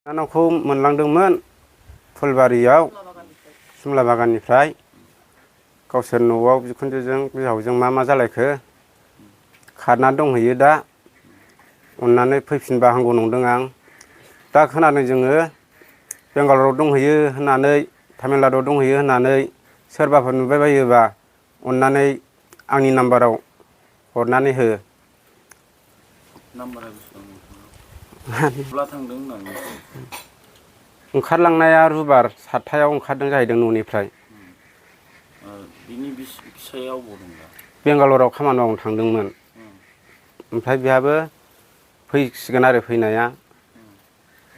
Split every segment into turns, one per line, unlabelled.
नानावखौ मोनलांदोंमोन फुलबारियाव सिमला बागाननिफ्राय गावसोर न'आव बिखुनजोजों बिहावजों मा जालायखो खारना दंहैयो दा अननानै फैफिनबा हामगौ नंदों आं दा खोनादों जोङो बेंगालराव दंहैयो होननानै तामिलनाडुआव दंहैयो होननानै सोरबाफोर नुबाय बायोबा अननानै आंनि नाम्बाराव हरनानै हो
नाम्बारा बेसेबां थांदों होननानै
ओंखारलांनाया रुबार 7थायाव ओंखारदों जाहैदों न'निफ्राय
बिनि फिसाया अबाव दं दा
बेंगालराव खामानि मावनो थांदोंमोन ओमफ्राय बेहाबो फैसिगोन आरो फैनाया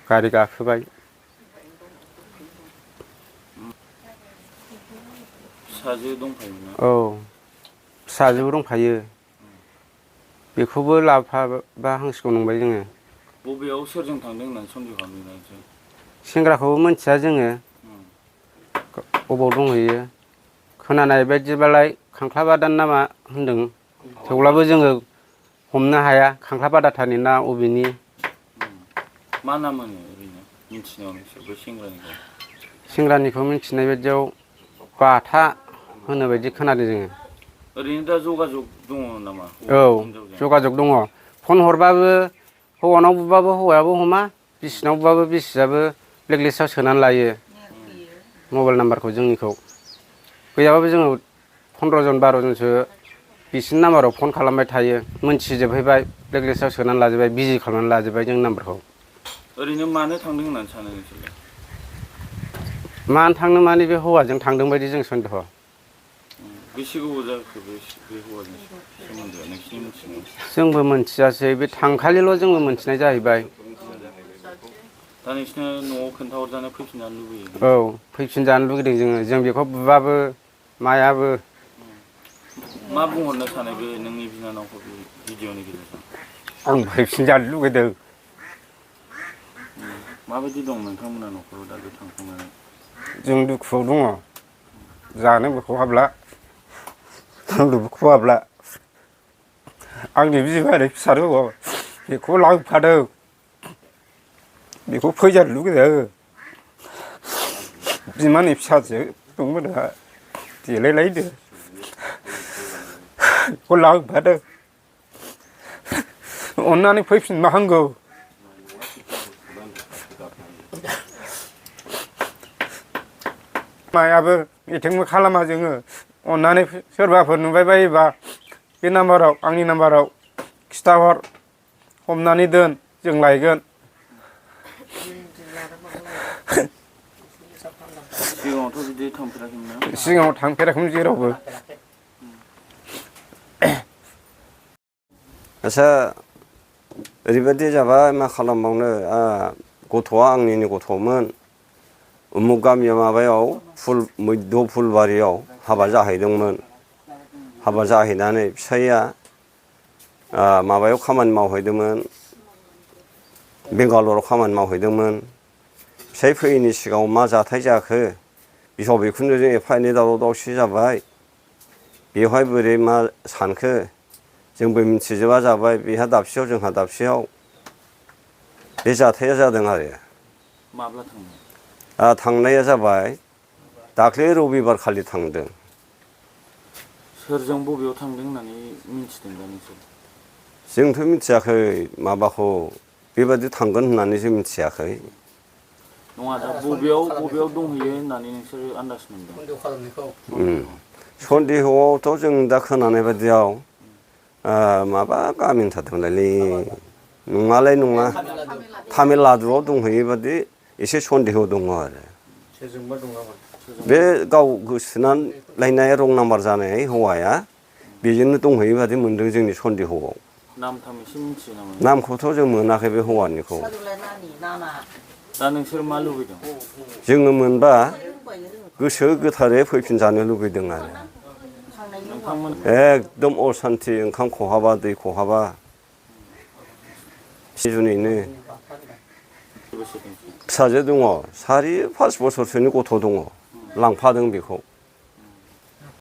गारि गाखोबाय
फिसाजो दंफायोमोन ना
औ फिसाजोबो दंफायो बेखौबो लाबोफाबा हामसिगौ नंबाय जोङो
बबेयाव सोरजों थांदों होननानै सन्देह खालामदों नोंसोर
सेंग्राखौबो मिथिया जोङो अबाव दंहैयो खोनानाय बायदिबालाय खांख्लाबादान नामा होनदों थेवब्लाबो जोङो हमनो हाया खांख्लाबादाथारनि ना अबेनि
मा नाम होनो ओरैनो मिथिनायाव नोंसोर बै
सेंग्रानिखौ मिथिनाय बायदियाव बाथा होनो बायदि खोनादों जोङो
ओरैनो दा जगाजग दङ नामा
औ जगाजग दङ फन हरबाबो हौवानाव बुबाबो हौवायाबो हमा बिसिनाव बुबाबो बिसियाबो ब्लेकलिस्टआव सोनानै लायो मबाइल नाम्बारखौ जोंनिखौ गैयाबाबो जोङो 15 जन 12 जनसो बिसिनि नाम्बाराव फन खालामबाय थायो मोनथिजोबहैबाय ब्लेकलिस्टआव सोनानै लाजोबबाय बिजि खालामनानै लाजोबबाय जोंनि नाम्बारखौ
ओरैनो मानो थांदों होननानै सानो नोंसोरलाय
मानो थांनो माने बे हौवाजों थांदों बायदि जों सन्देह
बेसे गोबाव जाखो बे हौवाजों सोमोन्दोआ नोंसिनि मिथिनायाव
जोंबो मोनथियासै बे थांखालिल' जोंबो मोनथिनाय जाहैबाय
दा नोंसिना न'आव खोन्थाहरजानो फैफिनजानो लुबैयो
औ फैफिनजानो लुगैदों जों बेखौ बुबाबो मायाबो
मा बुंहरनो सानो बे नोंनि बिनानावखौ बे भिडिअनि गेजेरजों
आं फैफिनजानो लुगैदों
माबायदि दं नोंथांमोना न'खराव दा बे थांखांनानै
जों दुखुआव दङ जानोबो खहाबला लोंनोबो खहाबला आंनि बिमायानो फिसा दङ बेखौ लांफादों बेखौ फैजानो लुगैदों बिमानि फिसाजो दंमोन आंहा देलायलायदों बेखौ लांफादों अननानै फैफिनबा हामगौ मायाबो मिथिंबो खालामा जोङो अननानै सोरबाफोर नुबाय बायोबा बे नाम्बाराव आंनि नाम्बाराव खिथाहर हमनानै दोन जों लायगोन
सिगाङावथ' बिदि थांफेराखैमोन ना
सिगाङाव थांफेराखैमोन जेरावबो
आच्छा ओरैबायदि जाबाय मा खालामबावनो गथ'आ आंनिनो गथ'मोन उमुग गामिया माबायाव मैद्य फुलबारियाव हाबा जाहैदोंमोन हाबा जाहैनानै फिसाइया माबायाव खामानि मावहैदोंमोन बेंगालराव खामानि मावहैदोंमोन फिसाइ फैयैनि सिगाङाव मा जाथाय जाखो बिहाव बिखुनजोजों एफा एनै दावराव दावसि जाबाय बेवहाय बोरै मा सानखो जोंबो मिथिजोबा जाबाय बेहा दाबसेयाव जोंहा दाबसेयाव बे जाथाया जादों आरो
माब्ला थांनाय
थांनाया जाबाय दाख्लै रबिबार खालि थांदों
सोरजों बबेयाव थांदों होननानै मिथिदों दा नोंसोर
जोंथ' मिथियाखै माबाखौ बेबादि थांगोन होननानैसो मिथियाखै
नङा दा बबेयाव दंहैयो होननानै नोंसोरो आन्दाज मोनदों
सन्देहआवथ' जों दा खोनानाय बायदियाव माबा गामि होनथारदोंमोनलायलै नङालाय नङा तामिलनाडुआव दंहैयो बादि एसे सन्देह दङ आरो बे गाव गोसोथोनानै लायनाय रं नाम्बार जानाय हौवाया बेजोंनो दंहैयो बादि मोनदों जोंनि सन्देहआव
नाम थाम एसे मिथियो नामा
नामखौथ' जों मोनाखै बे हौवानिखौ
दा नोंसोर मा लुबैदों
जोङो मोनबा गोसो गोथारै फैफिनजानो लुगैदों आरो एकदम असान्थि ओंखाम खहाबा दै खहाबा सिजौनिनो फिसाजो दङ 4-5 बोसोरसोनि गथ' दङ लांफादों बेखौ